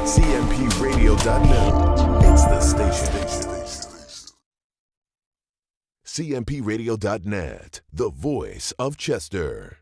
CMPRadio.net. It's the station. CMPRadio.net, the voice of Chester.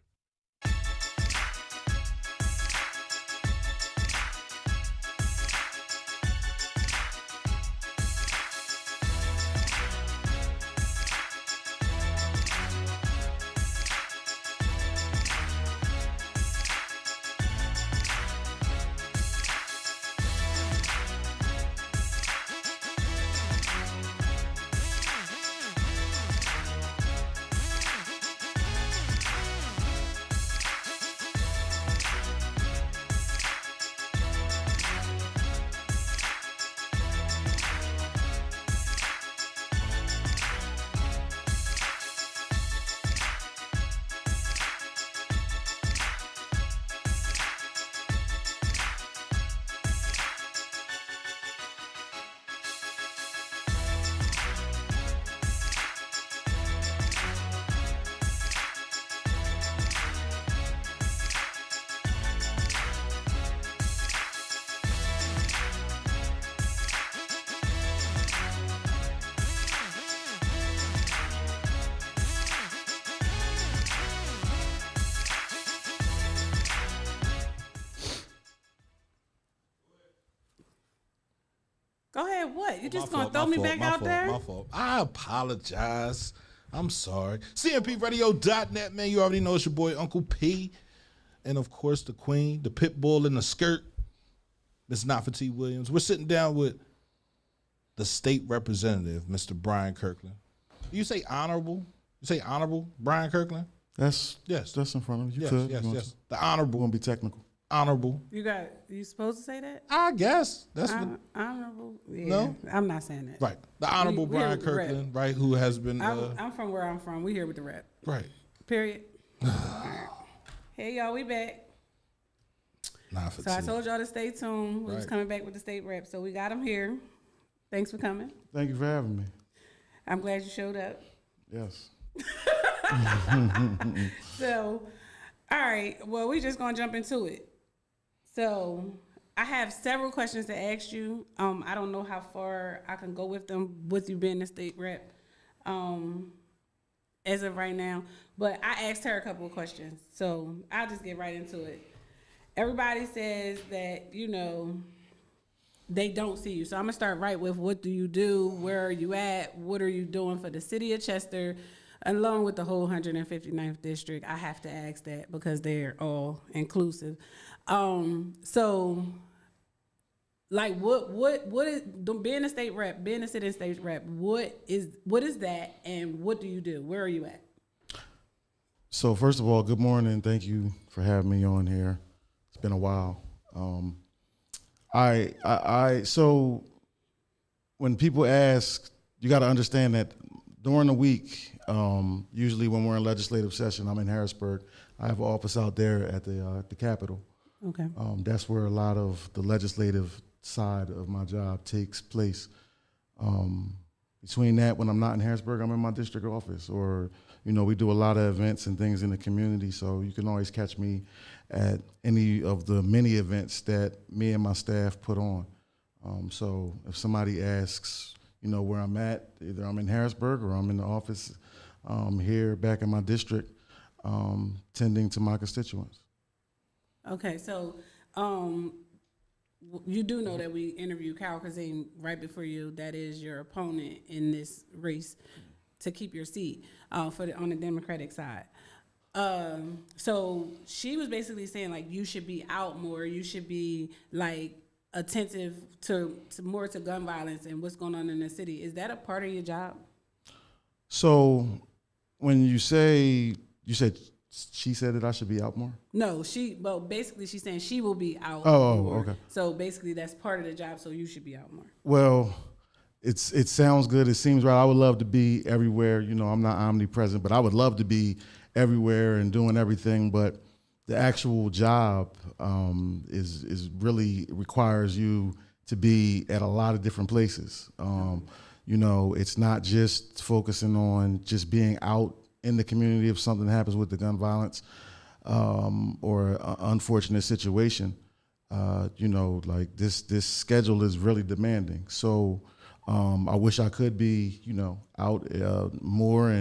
Go ahead, what? You just gonna throw me back out there? My fault. I apologize. I'm sorry. CMPRadio.net, man. You already know it's your boy Uncle P. And of course the queen, the pit bull in the skirt, Miss Nafati Williams. We're sitting down with the state representative, Mr. Brian Kirkland. Do you say honorable? You say honorable, Brian Kirkland? That's in front of you. Yes. The honorable. Won't be technical. Honorable. You supposed to say that? I guess. That's what. Honorable? Yeah. No? I'm not saying that. Right. The honorable Brian Kirkland, right, who has been. I'm from where I'm from. We here with the rep. Right. Period. Right. Hey, y'all, we back. So I told y'all to stay tuned. We was coming back with the state rep. So we got him here. Thanks for coming. Thank you for having me. I'm glad you showed up. Yes. So, all right. Well, we just going to jump into it. So I have several questions to ask you. I don't know how far I can go with them with you being the state rep as of right now. But I asked her a couple of questions. So I'll just get right into it. Everybody says that, they don't see you. So I'm going to start right with what do you do? Where are you at? What are you doing for the city of Chester? Along with the whole 159th district. I have to ask that because they're all inclusive. So like what is being a state rep, being a sitting state rep, what is that and what do you do? Where are you at? So first of all, good morning. Thank you for having me on here. It's been a while. So when people ask, you got to understand that during the week, usually when we're in legislative session, I'm in Harrisburg. I have an office out there at the Capitol. Okay. That's where a lot of the legislative side of my job takes place. Between that, when I'm not in Harrisburg, I'm in my district office, or we do a lot of events and things in the community. So you can always catch me at any of the many events that me and my staff put on. So if somebody asks, where I'm at, either I'm in Harrisburg or I'm in the office here back in my district, tending to my constituents. Okay, so you do know that we interviewed Carol Kazim right before you. That is your opponent in this race to keep your seat on the Democratic side. So she was basically saying like you should be out more. You should be like attentive to more to gun violence and what's going on in the city. Is that a part of your job? So when you said she said that I should be out more? No, basically she's saying she will be out more. Okay. So basically that's part of the job, so you should be out more. Well, it sounds good. It seems right. I would love to be everywhere. I'm not omnipresent, but I would love to be everywhere and doing everything. But the actual job is really requires you to be at a lot of different places. It's not just focusing on just being out in the community if something happens with the gun violence or an unfortunate situation. like this schedule is really demanding. So I wish I could be, out more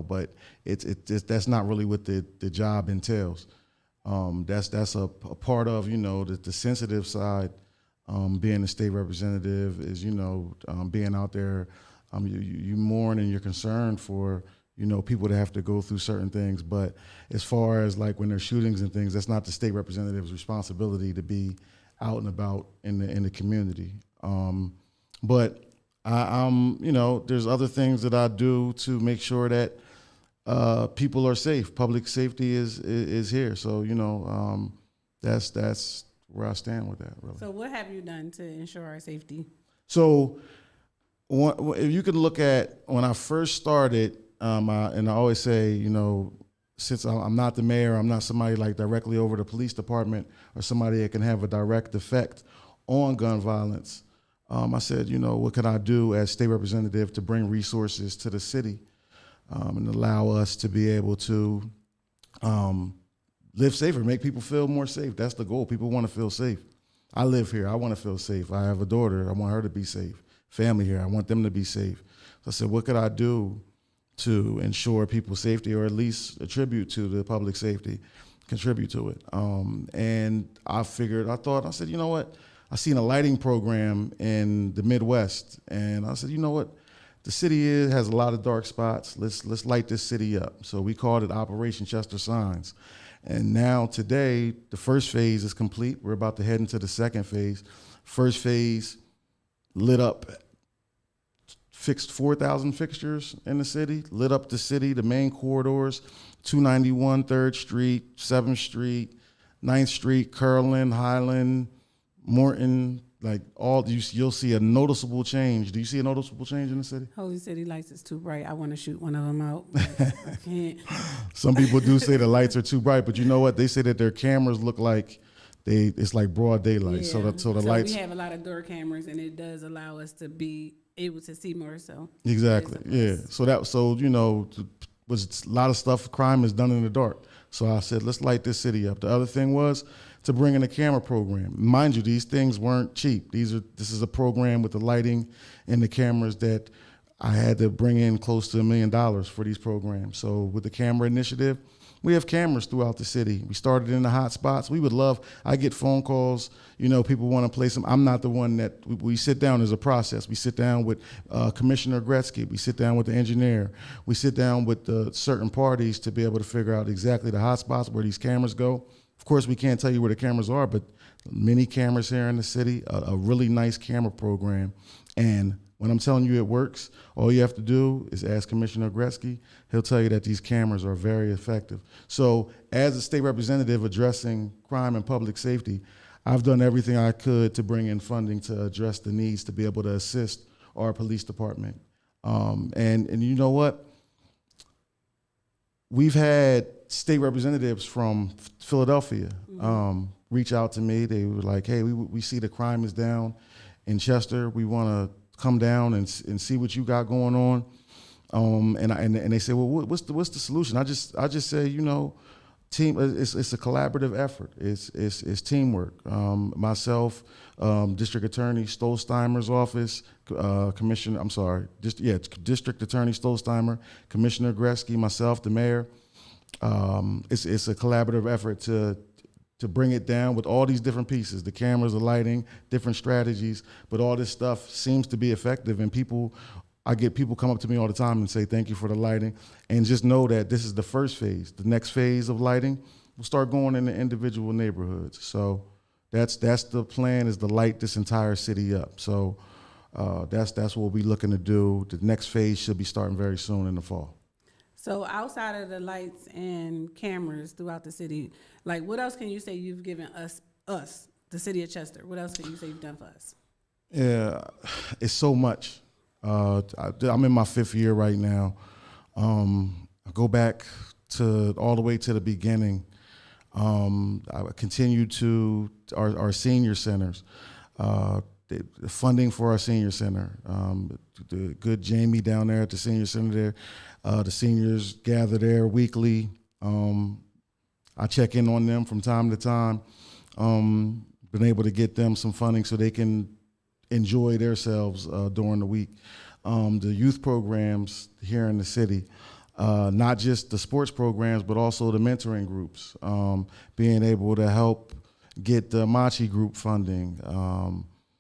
but it's that's not really what the job entails. That's a part of, the sensitive side. Being a state representative is, being out there, you mourn and you're concerned for, people that have to go through certain things. But as far as like when there's shootings and things, that's not the state representative's responsibility to be out and about in the community. But I'm, there's other things that I do to make sure that people are safe. Public safety is here. So, that's where I stand with that, really. So what have you done to ensure our safety? So if you could look at when I first started, and I always say, since I'm not the mayor, I'm not somebody like directly over the police department or somebody that can have a direct effect on gun violence. I said, what can I do as state representative to bring resources to the city and allow us to be able to live safer, make people feel more safe. That's the goal. People want to feel safe. I live here. I want to feel safe. I have a daughter. I want her to be safe. Family here. I want them to be safe. So I said, what could I do to ensure people's safety, or at least attribute to the public safety, contribute to it? And I said, you know what? I seen a lighting program in the Midwest, and I said, you know what? The city has a lot of dark spots. Let's light this city up. So we called it Operation Chester Signs. And now today, the first phase is complete. We're about to head into the second phase. First phase lit up, fixed 4,000 fixtures in the city, lit up the city, the main corridors, 291, 3rd Street, 7th Street, 9th Street, Kirkland, Highland, Morton, like you'll see a noticeable change. Do you see a noticeable change in the city? Holy City lights is too bright. I want to shoot one of them out, but I can't. Some people do say the lights are too bright, but you know what? They say that their cameras look like it's like broad daylight. Yeah. So the lights. We have a lot of door cameras, and it does allow us to be able to see more. So exactly, yeah. Was a lot of stuff. Crime is done in the dark. So I said, let's light this city up. The other thing was to bring in a camera program. Mind you, these things weren't cheap. This is a program with the lighting and the cameras that I had to bring in close to $1 million for these programs. So with the camera initiative, we have cameras throughout the city. We started in the hot spots. I get phone calls, people want to play some. I'm not the one that, we sit down as a process. We sit down with Commissioner Gretzky. We sit down with the engineer. We sit down with the certain parties to be able to figure out exactly the hot spots where these cameras go. Of course, we can't tell you where the cameras are, but many cameras here in the city, a really nice camera program. And when I'm telling you it works, all you have to do is ask Commissioner Gretzky. He'll tell you that these cameras are very effective. So as a state representative addressing crime and public safety, I've done everything I could to bring in funding to address the needs to be able to assist our police department. And you know what? We've had state representatives from Philadelphia reach out to me. They were like, hey, we see the crime is down in Chester. We want to come down and see what you got going on. And they say, well, what's the solution? I just say, team. It's a collaborative effort. It's teamwork. Myself, District Attorney Stolzheimer's office, District Attorney Stolzheimer, Commissioner Gretzky, myself, the mayor. It's a collaborative effort to bring it down with all these different pieces, the cameras, the lighting, different strategies, but all this stuff seems to be effective. And I get people come up to me all the time and say, thank you for the lighting. And just know that this is the first phase. The next phase of lighting will start going in the individual neighborhoods. So that's the plan, is to light this entire city up. So that's what we're looking to do. The next phase should be starting very soon in the fall. So outside of the lights and cameras throughout the city, like what else can you say you've given us, the city of Chester? What else can you say you've done for us? Yeah, it's so much. I'm in my 5th year right now. I go back all the way to the beginning. I continue to our senior centers, the funding for our senior center. The good Jamie down there at the senior center there. The seniors gather there weekly. I check in on them from time to time. been able to get them some funding so they can enjoy themselves during the week. The youth programs here in the city, not just the sports programs, but also the mentoring groups, being able to help get the Machi group funding.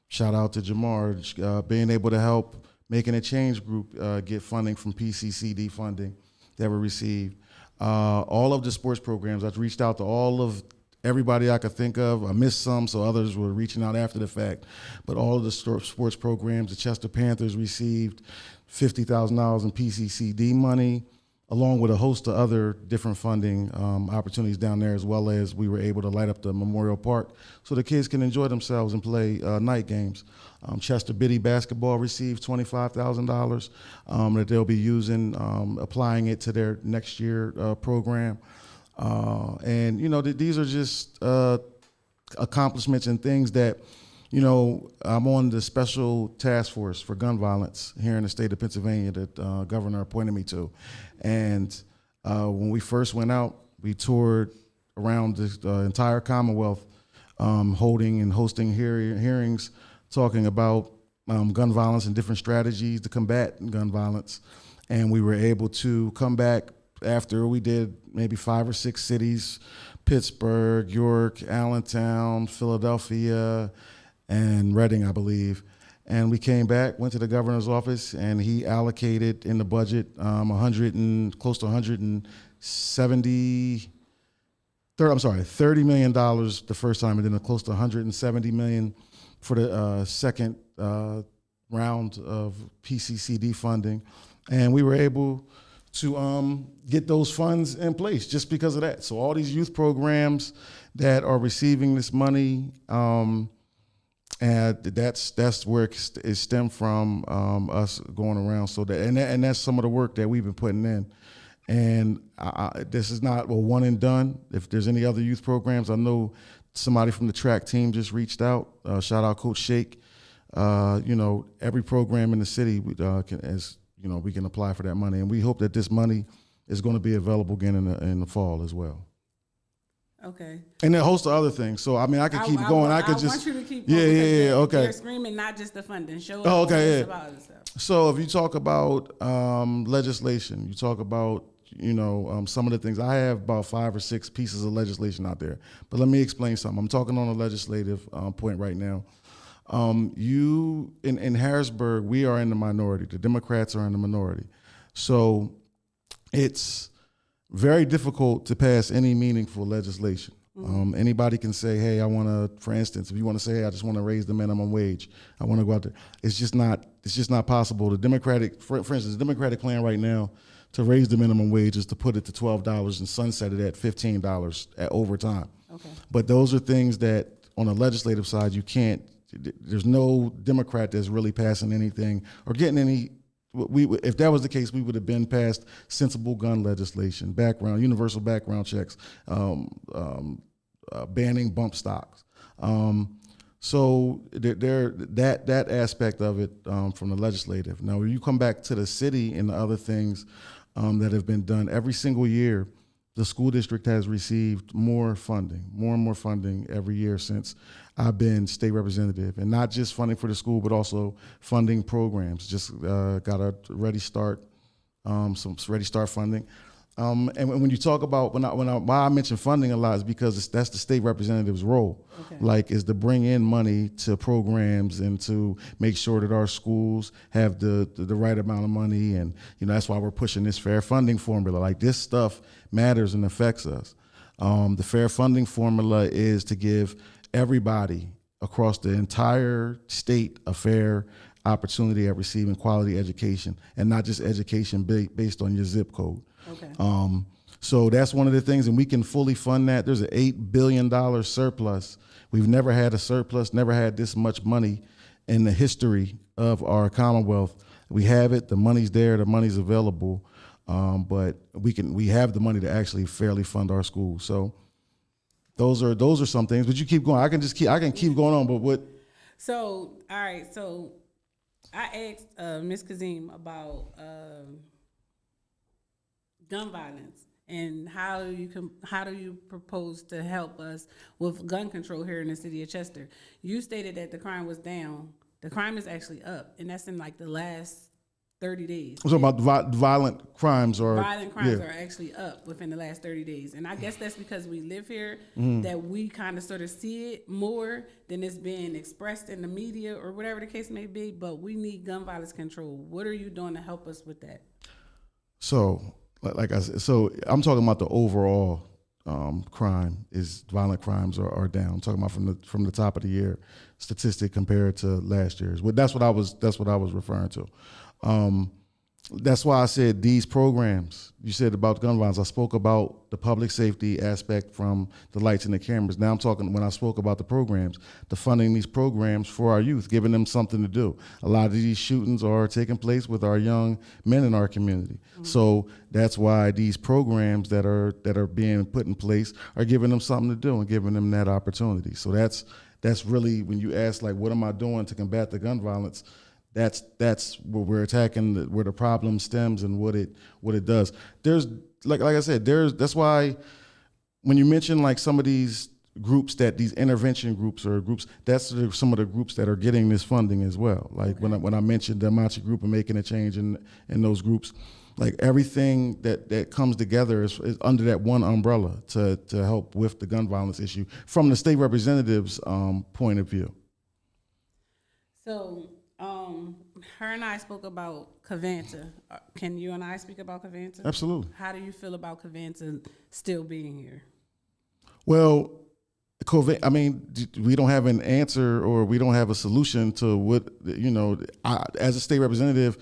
Shout out to Jamar, being able to help Making a Change group get funding from PCCD funding that we received. All of the sports programs, I've reached out to all of everybody I could think of. I missed some, so others were reaching out after the fact. But all of the sports programs, the Chester Panthers received $50,000 in PCCD money, along with a host of other different funding opportunities down there, as well as we were able to light up the Memorial Park so the kids can enjoy themselves and play night games. Chester Biddy Basketball received $25,000 that they'll be using, applying it to their next year program. And, you know, these are just accomplishments and things that, you know, I'm on the special task force for gun violence here in the state of Pennsylvania that governor appointed me to. And when we first went out, we toured around the entire Commonwealth, holding and hosting hearings, talking about gun violence and different strategies to combat gun violence. And we were able to come back after we did maybe 5 or 6 cities, Pittsburgh, York, Allentown, Philadelphia, and Reading, I believe. And we came back, went to the governor's office, and he allocated in the budget close to $30 million the first time, and then close to $170 million for the second round of PCCD funding. And we were able to get those funds in place just because of that. So all these youth programs that are receiving this money, and that's where it stemmed from, us going around. So that and that's some of the work that we've been putting in. And this is not a one and done. If there's any other youth programs, I know somebody from the track team just reached out. Shout out Coach Shake. You know, every program in the city we can apply for that money, and we hope that this money is going to be available again in the fall as well. Okay. And a host of other things. So I mean, I could keep going. I want you to keep going. Yeah. Okay. You're screaming not just the funding. Show us about other stuff. So if you talk about legislation, you talk about some of the things. I have about 5 or 6 pieces of legislation out there. But let me explain something. I'm talking on a legislative point right now. In Harrisburg, we are in the minority. The Democrats are in the minority. So it's very difficult to pass any meaningful legislation. Anybody can say, hey, I want to, for instance, if you want to say, hey, I just want to raise the minimum wage, I want to go out there. It's just not possible. The Democratic, for instance, the Democratic plan right now to raise the minimum wage is to put it to $12 and sunset it at $15 at overtime. Okay. But those are things that on the legislative side, you can't, there's no Democrat that's really passing anything or getting any. If that was the case, we would have been past sensible gun legislation, universal background checks, banning bump stocks. So that aspect of it from the legislative. Now, when you come back to the city and the other things that have been done, every single year, the school district has received more and more funding every year since I've been state representative, and not just funding for the school, but also funding programs. Just got a Ready Start, some Ready Start funding. And when you talk about why I mention funding a lot is because that's the state representative's role, is to bring in money to programs and to make sure that our schools have the right amount of money, and that's why we're pushing this fair funding formula. Like, this stuff matters and affects us. The fair funding formula is to give everybody across the entire state a fair opportunity at receiving quality education, and not just education based on your zip code. Okay. So that's one of the things, and we can fully fund that. There's an $8 billion surplus. We've never had a surplus, never had this much money in the history of our Commonwealth. We have it, the money's there, the money's available, but we have the money to actually fairly fund our schools. So those are some things. But you keep going. I can keep going on. But what? So all right. So I asked Ms. Kazim about gun violence And how do you propose to help us with gun control here in the city of Chester? You stated that the crime was down. The crime is actually up, and that's in like the last 30 days. I'm talking about violent crimes are Actually up within the last 30 days. And I guess that's because we live here, that we kind of sort of see it more than it's being expressed in the media or whatever the case may be. But we need gun violence control. What are you doing to help us with that? So, like I said, so I'm talking about the overall crime is violent crimes are down. I'm talking about from the top of the year statistic compared to last year's. That's what I was referring to. That's why I said these programs. You said about gun violence. I spoke about the public safety aspect from the lights and the cameras. Now I'm talking, when I spoke about the programs, the funding these programs for our youth, giving them something to do. A lot of these shootings are taking place with our young men in our community. So that's why these programs that are being put in place are giving them something to do and giving them that opportunity. So that's really, when you ask, like, what am I doing to combat the gun violence? That's where we're attacking, where the problem stems and what it does. There's like I said, that's why when you mention like some of these groups, that these intervention groups or groups, that's some of the groups that are getting this funding as well. Like when I mentioned the Amachi group and making a change in those groups, like everything that comes together is under that one umbrella to help with the gun violence issue from the state representative's point of view. So, her and I spoke about Covanta. Can you and I speak about Covanta? Absolutely. How do you feel about Covanta still being here? Well, I mean, we don't have an answer or we don't have a solution to what, as a state representative,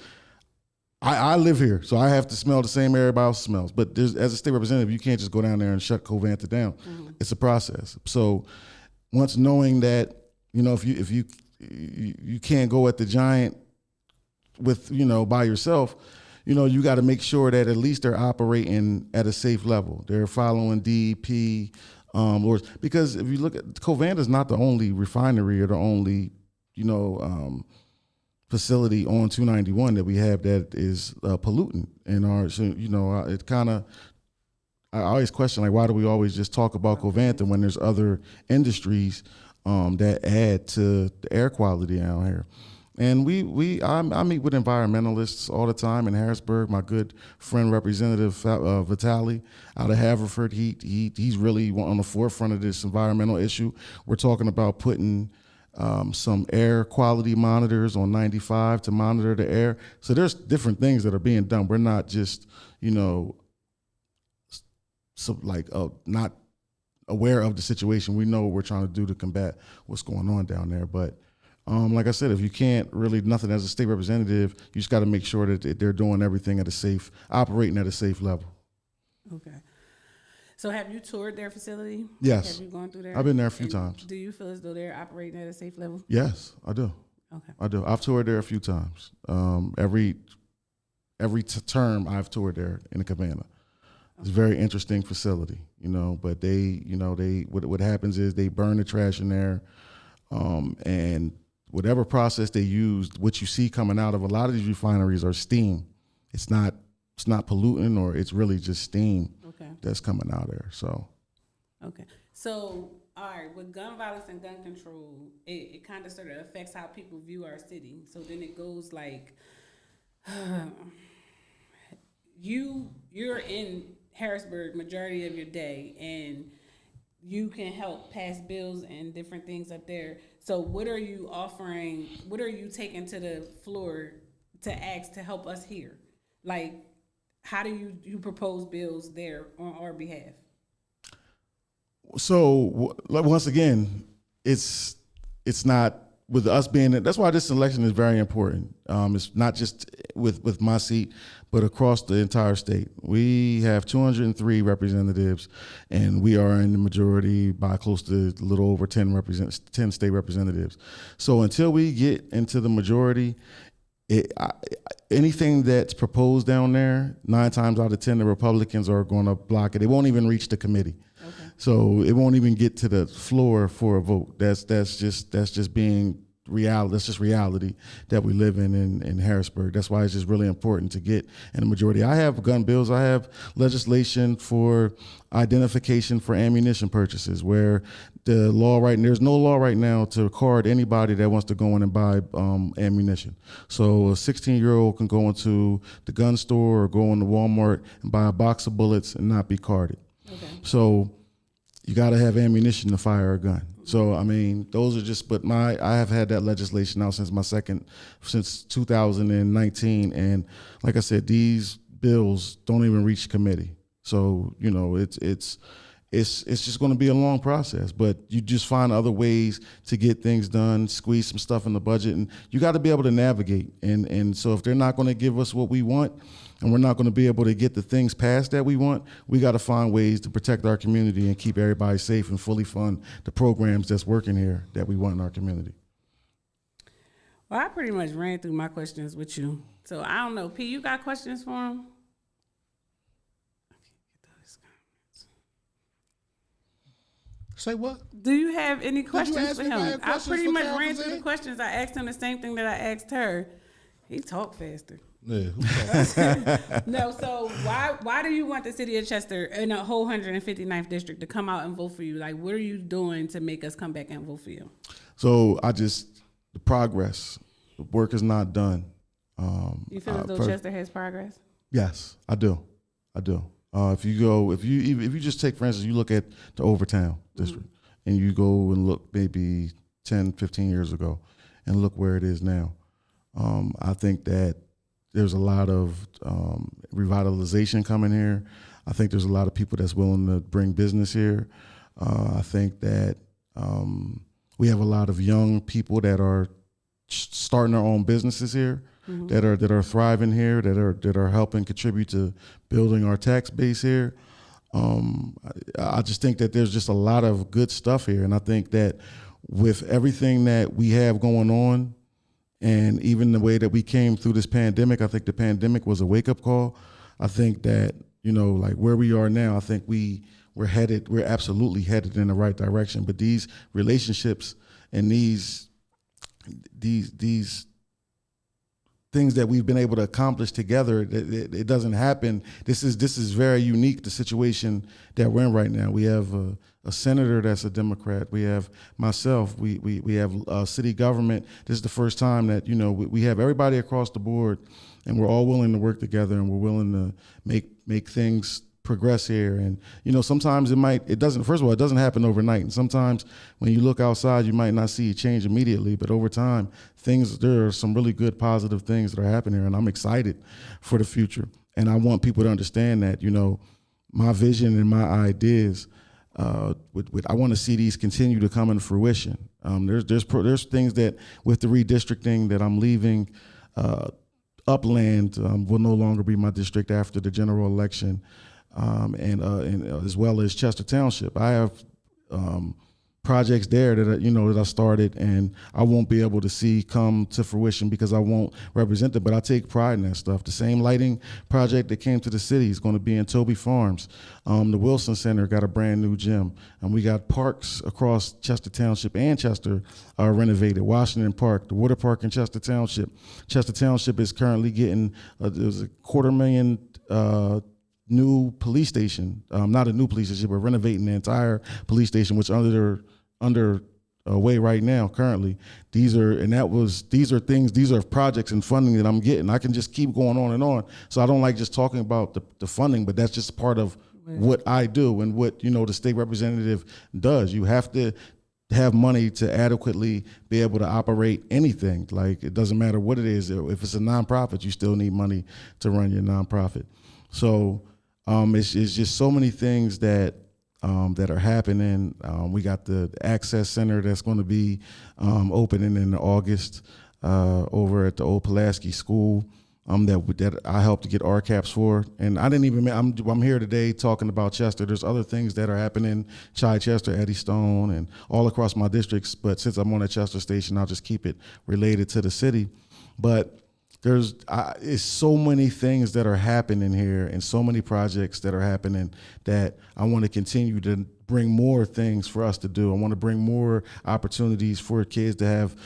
I live here, so I have to smell the same air everybody else smells. But as a state representative, you can't just go down there and shut Covanta down. Mm-hmm. It's a process. So once knowing that, if you can't go at the giant with, by yourself, you got to make sure that at least they're operating at a safe level. They're following DEP, because if you look at Covanta is not the only refinery or the only, facility on 291 that we have that is pollutant in our, so, it kind of, I always question, like, why do we always just talk about Covanta when there's other industries that add to the air quality out here? And I meet with environmentalists all the time in Harrisburg. My good friend, Representative Vitale out of Haverford, he's really on the forefront of this environmental issue. We're talking about putting some air quality monitors on 95 to monitor the air. So there's different things that are being done. We're not just, not aware of the situation. We know what we're trying to do to combat what's going on down there. But like I said, if you can't really, nothing as a state representative, you just got to make sure that they're doing everything operating at a safe level. Okay. So have you toured their facility? Yes. Have you gone through there? I've been there a few times. Do you feel as though they're operating at a safe level? Yes, I do. Okay. I do. I've toured there a few times. Every term I've toured there in the Covanta. It's a very interesting facility, but what happens is they burn the trash in there, and whatever process they use, what you see coming out of a lot of these refineries are steam. It's not pollutant, or it's really just steam that's coming out of there. So. Okay. So, all right, with gun violence and gun control, it kind of sort of affects how people view our city. So then it goes like, you're in Harrisburg majority of your day, and you can help pass bills and different things up there. So what are you offering? What are you taking to the floor to ask to help us here? Like, how do you propose bills there on our behalf? So once again, it's not with us being, that's why this election is very important. It's not just with my seat, but across the entire state. We have 203 representatives, and we are in the majority by close to a little over 10 state representatives. So until we get into the majority, anything that's proposed down there, 9 times out of 10, the Republicans are going to block it. It won't even reach the committee. Okay. So it won't even get to the floor for a vote. That's just being reality. That's just reality that we live in Harrisburg. That's why it's just really important to get in the majority. I have gun bills. I have legislation for identification for ammunition purchases, where there's no law right now to card anybody that wants to go in and buy ammunition. So a 16-year-old can go into the gun store or go into Walmart and buy a box of bullets and not be carded. Okay. So you got to have ammunition to fire a gun. So I mean, those are just. But I have had that legislation now since 2019, and like I said, these bills don't even reach committee. So you know, it's just going to be a long process. But you just find other ways to get things done, squeeze some stuff in the budget, and you got to be able to navigate. And so if they're not going to give us what we want, and we're not going to be able to get the things passed that we want, we got to find ways to protect our community and keep everybody safe and fully fund the programs that's working here that we want in our community. Well, I pretty much ran through my questions with you. So I don't know. P, you got questions for him? Say what? Do you have any questions ask for me if I him? had I questions pretty for much Carol ran through the Kazan? questions. I asked him the same thing that I asked her. He talked faster. Yeah. Who talking? No, so why do you want the city of Chester in a whole 159th district to come out and vote for you? Like, what are you doing to make us come back and vote for you? So the progress, the work is not done. You feel as though Chester has progress? Yes, I do. If you just take, for instance, you look at the Overtown district, and you go and look maybe 10, 15 years ago, and look where it is now. I think that there's a lot of revitalization coming here. I think there's a lot of people that's willing to bring business here. I think that we have a lot of young people that are starting their own businesses here, that are thriving here, that are helping contribute to building our tax base here. I just think that there's just a lot of good stuff here, and I think that with everything that we have going on, and even the way that we came through this pandemic, I think the pandemic was a wake-up call. I think that, you know, like where we are now, I think we're absolutely headed in the right direction. But these relationships and these things that we've been able to accomplish together, it doesn't happen. This is very unique, the situation that we're in right now. We have a senator that's a Democrat. We have myself. We have city government. This is the first time that, you know, we have everybody across the board, and we're all willing to work together, and we're willing to make things progress here. And, you know, sometimes it doesn't happen overnight. And sometimes when you look outside, you might not see a change immediately, but over time, there are some really good positive things that are happening here, and I'm excited for the future. And I want people to understand that, you know, my vision and my ideas, I want to see these continue to come into fruition. There's things that with the redistricting that I'm leaving, Upland will no longer be my district after the general election. And as well as Chester Township. I have projects there that I started, and I won't be able to see come to fruition because I won't represent it, but I take pride in that stuff. The same lighting project that came to the city is going to be in Toby Farms. The Wilson Center got a brand new gym, and we got parks across Chester Township and Chester renovated. Washington Park, the water park in Chester Township. Chester Township is currently getting there's $250,000 new police station, not a new police station, but renovating the entire police station, which under way right now currently. These are projects and funding that I'm getting. I can just keep going on and on. So I don't like just talking about the funding, but that's just part of what I do and what, you know, the state representative does. You have to have money to adequately be able to operate anything. Like, it doesn't matter what it is. If it's a nonprofit, you still need money to run your nonprofit. So it's just so many things that are happening. We got the Access Center that's going to be opening in August over at the old Pulaski School that I helped to get RCAPs for. And I didn't even. I'm here today talking about Chester. There's other things that are happening, Chichester, Eddystone, and all across my districts. But since I'm on a Chester station, I'll just keep it related to the city. But it's so many things that are happening here and so many projects that are happening that I want to continue to bring more things for us to do. I want to bring more opportunities for kids to have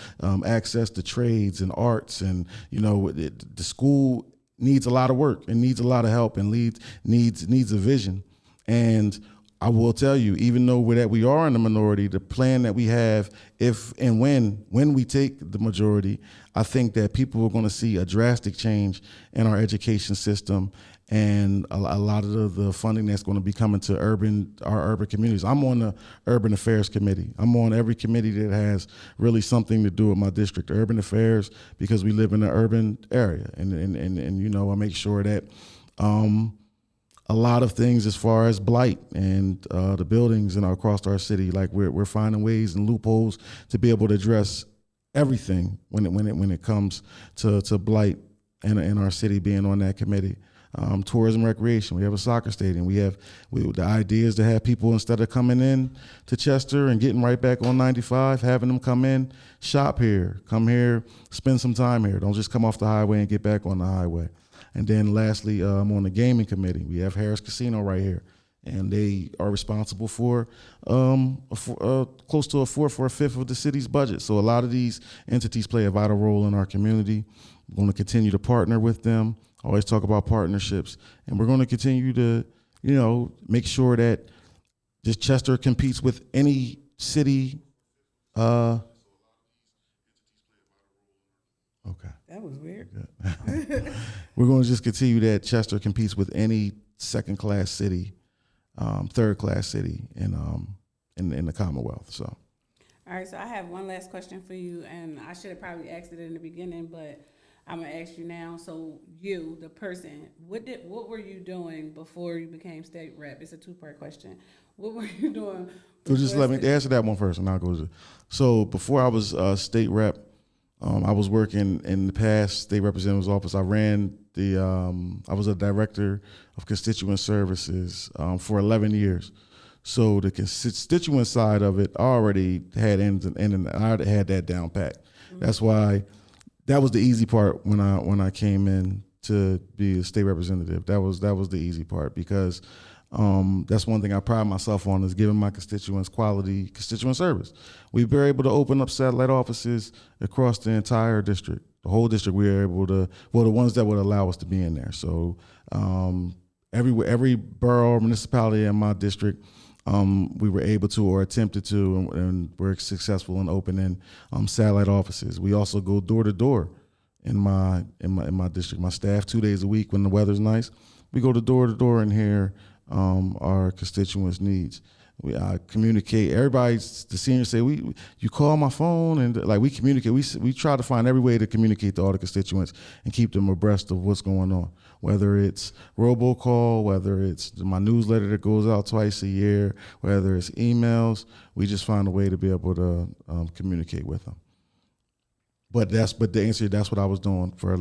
access to trades and arts. And, the school needs a lot of work and needs a lot of help and needs a vision. And I will tell you, even though we are in the minority, the plan that we have, if and when we take the majority, I think that people are going to see a drastic change in our education system and a lot of the funding that's going to be coming to our urban communities. I'm on the Urban Affairs Committee. I'm on every committee that has really something to do with my district, urban affairs, because we live in an urban area, and I make sure that a lot of things as far as blight and the buildings across our city, like we're finding ways and loopholes to be able to address everything when it comes to blight in our city, being on that committee. Tourism recreation, we have a soccer stadium. The idea is to have people, instead of coming in to Chester and getting right back on 95, having them come in, shop here, come here, spend some time here. Don't just come off the highway and get back on the highway. And then lastly, I'm on the gaming committee. We have Harris Casino right here, and they are responsible for close to a fourth or a fifth of the city's budget. So a lot of these entities play a vital role in our community. We're going to continue to partner with them. I always talk about partnerships, and we're going to continue to, make sure that just Chester competes with any city. Okay. That was weird. We're going to just continue that Chester competes with any second-class city, third-class city in the Commonwealth. So. All right, so I have one last question for you, and I should have probably asked it in the beginning, but I'm gonna ask you now. So you, the person, what were you doing before you became state rep? It's a two-part question. What were you doing? So just let me answer that one first, and I'll go to. So before I was state rep, I was working in the past state representative's office. I ran I was a director of constituent services for 11 years. So the constituent side of it, I already had and I had that down pat. Mm-hmm. That's why that was the easy part when I came in to be a state representative. That was the easy part, because that's one thing I pride myself on, is giving my constituents quality constituent service. We were able to open up satellite offices across the entire district. The whole district, we were able to, the ones that would allow us to be in there. So every borough or municipality in my district, we were able to or attempted to, and we're successful in opening satellite offices. We also go door to door in my district. My staff, 2 days a week when the weather's nice, we go door to door and hear our constituents' needs. We communicate. The seniors say, you call my phone, and we communicate. We try to find every way to communicate to all the constituents and keep them abreast of what's going on. Whether it's robocall, whether it's my newsletter that goes out twice a year, whether it's emails, we just find a way to be able to communicate with them. But to answer, that's what I was doing for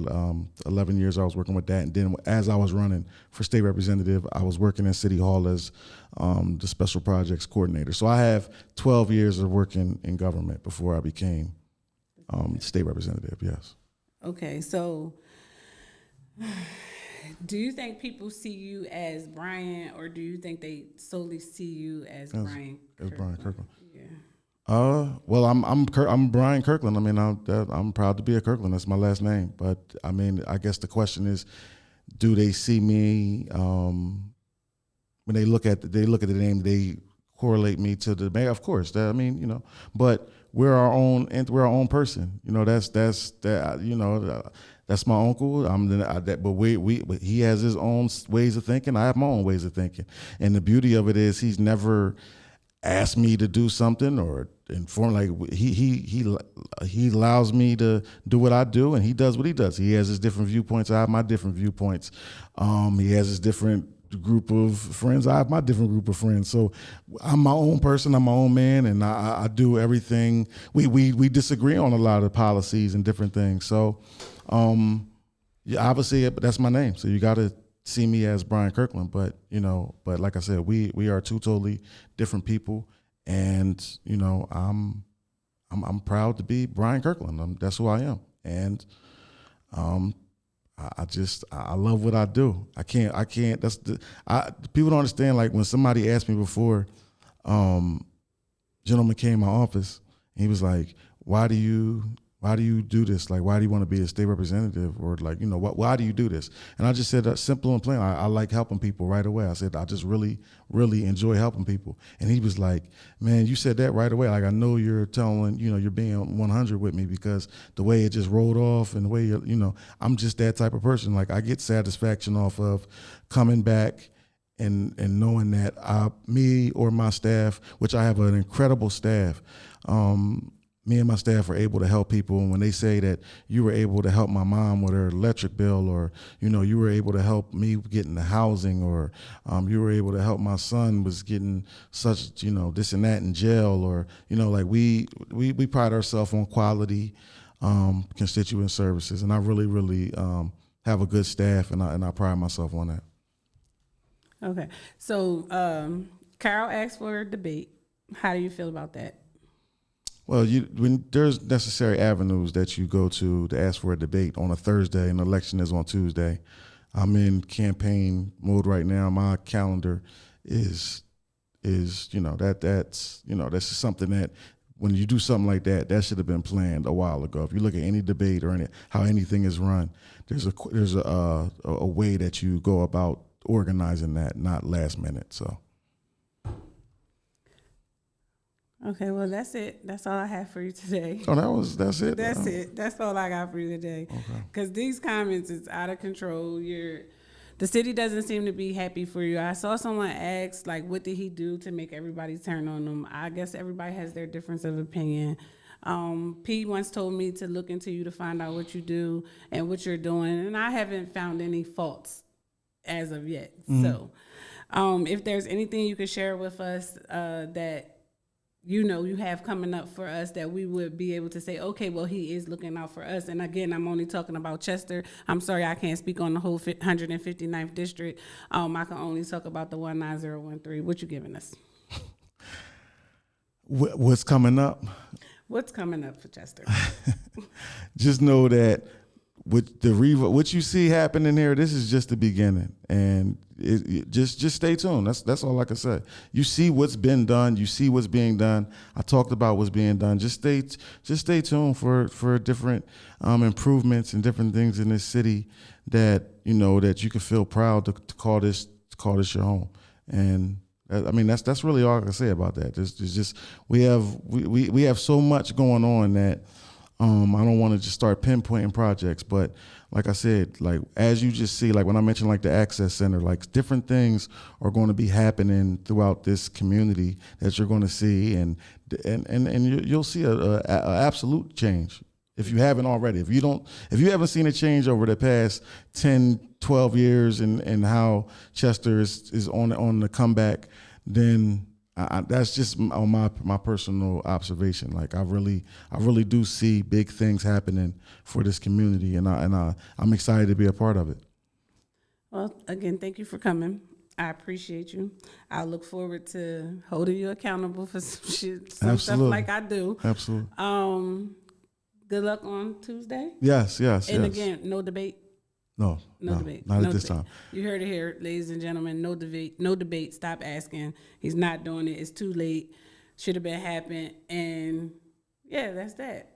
11 years. I was working with that, and then as I was running for state representative, I was working in City Hall as the special projects coordinator. So I have 12 years of working in government before I became state representative. Yes. Okay, so do you think people see you as Brian, or do you think they solely see you as Brian? As Brian Kirkland. Yeah. Well, I'm Brian Kirkland. I mean, I'm proud to be a Kirkland. That's my last name. But I mean, I guess the question is, do they see me when they look at the name? They correlate me to the mayor. Of course, but we're our own person. That's my uncle. But he has his own ways of thinking. I have my own ways of thinking. And the beauty of it is, he's never asked me to do something or inform. He allows me to do what I do, and he does what he does. He has his different viewpoints. I have my different viewpoints. He has his different group of friends. I have my different group of friends. So I'm my own person. I'm my own man, and I do everything. We disagree on a lot of policies and different things. So obviously, that's my name. So you got to see me as Brian Kirkland, but like I said, we are two totally different people, and I'm proud to be Brian Kirkland. That's who I am, and I love what I do. I can't. People don't understand. Like when somebody asked me before, gentleman came in my office, and he was like, why do you do this? Like, why do you want to be a state representative? Or like, why do you do this? And I just said that simple and plain. I like helping people right away. I said, I just really, really enjoy helping people. And he was like, man, you said that right away. Like, I know you're telling, you're being 100 with me because the way it just rolled off and the way, I'm just that type of person. Like, I get satisfaction off of coming back and knowing that me or my staff, which I have an incredible staff, me and my staff are able to help people. And when they say that you were able to help my mom with her electric bill, or, you were able to help me getting the housing, or you were able to help my son was getting such, this and that in jail, or, like we pride ourselves on quality constituent services. And I really, really have a good staff, and I pride myself on that. Okay. So Carol asked for a debate. How do you feel about that? Well, when there's necessary avenues that you go to ask for a debate on a Thursday, and the election is on Tuesday. I'm in campaign mode right now. My calendar is that's just something that when you do something like that, that should have been planned a while ago. If you look at any debate or how anything is run, there's a way that you go about organizing that, not last minute. So. Okay, well, that's it. That's all I have for you today. Oh, that's it? That's it. That's all I got for you today. Okay. Because these comments is out of control. The city doesn't seem to be happy for you. I saw someone ask, like, what did he do to make everybody turn on him? I guess everybody has their difference of opinion. P once told me to look into you to find out what you do and what you're doing, and I haven't found any faults as of yet. Mm-hmm. So if there's anything you could share with us that you have coming up for us that we would be able to say, okay, well, he is looking out for us. And again, I'm only talking about Chester. I'm sorry, I can't speak on the whole 159th district. I can only talk about the 19013. What you giving us? What's coming up? What's coming up for Chester? Just know that with what you see happening here, this is just the beginning, and just stay tuned. That's all I can say. You see what's been done. You see what's being done. I talked about what's being done. Just stay tuned for different improvements and different things in this city that that you can feel proud to call this your home. And I mean that's really all I can say about that. Just we have so much going on that. I don't want to just start pinpointing projects, but like I said, like as you just see, like when I mentioned like the Access Center, like different things are going to be happening throughout this community that you're going to see, and you'll see a absolute change if you haven't already. If you haven't seen a change over the past 10, 12 years and how Chester is on the comeback, then. That's just on my personal observation. Like I really do see big things happening for this community, and I'm excited to be a part of it. Well, again, thank you for coming. I appreciate you. I look forward to holding you accountable for some shit, stuff like I do. Absolutely. Good luck on Tuesday. Yes. And again, no debate. No debate. Not at this time. You heard it here, ladies and gentlemen. No debate. Stop asking. He's not doing it. It's too late. Should have been happened. And yeah, that's that.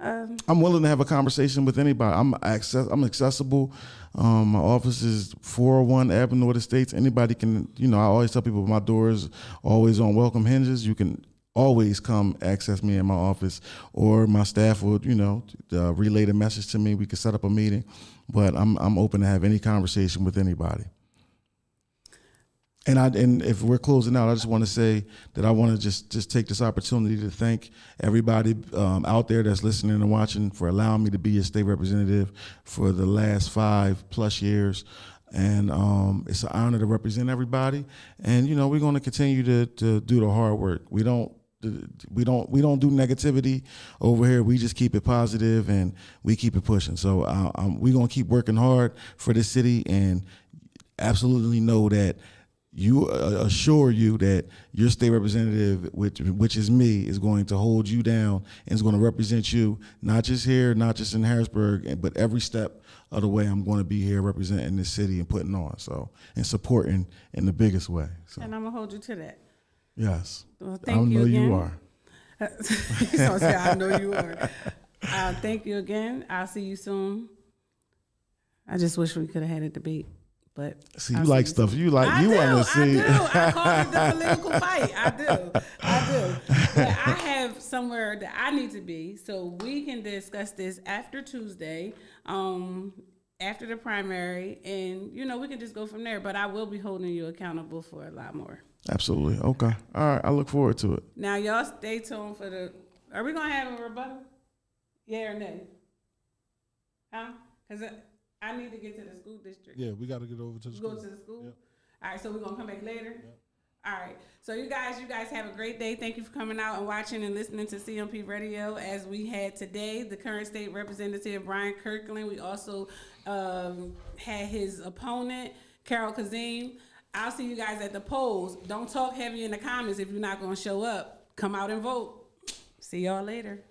I'm willing to have a conversation with anybody. I'm accessible. My office is 401 Avenue of the States. Anybody can. I always tell people my door is always on welcome hinges. You can always come access me in my office, or my staff would, relay the message to me. We could set up a meeting, but I'm open to have any conversation with anybody. And if we're closing out, I just want to say that I want to just take this opportunity to thank everybody out there that's listening and watching for allowing me to be your state representative for the last 5+ years. And it's an honor to represent everybody. And we're going to continue to do the hard work. We don't do negativity over here. We just keep it positive and we keep it pushing. So we're gonna keep working hard for this city, and absolutely know that you assure you that your state representative, which is me, is going to hold you down and is going to represent you, not just here, not just in Harrisburg, but every step of the way. I'm going to be here representing this city and putting on, and supporting in the biggest way. So, And I'm going to hold you to that. yes. Well, I know you are. So I know you are. Thank you again. I'll see you soon. I just wish we could have had a debate. But see, you like stuff. You want to see. I call it the political fight. I do. But I have somewhere that I need to be, so we can discuss this after Tuesday, after the primary, and we can just go from there. But I will be holding you accountable for a lot more. Absolutely. Okay. All right. I look forward to it. Now, y'all stay tuned for the. Are we gonna have a rebuttal? Yeah or nay? Huh? Because I need to get to the school district. Yeah, we got to get over to the school. Go to the school? Yep. All right, so we're going to come back later? Yep. All right. So you guys have a great day. Thank you for coming out and watching and listening to CMP Radio. As we had today, the current state representative, Brian Kirkland. We also had his opponent, Carol Kazim. I'll see you guys at the polls. Don't talk heavy in the comments if you're not going to show up. Come out and vote. See y'all later.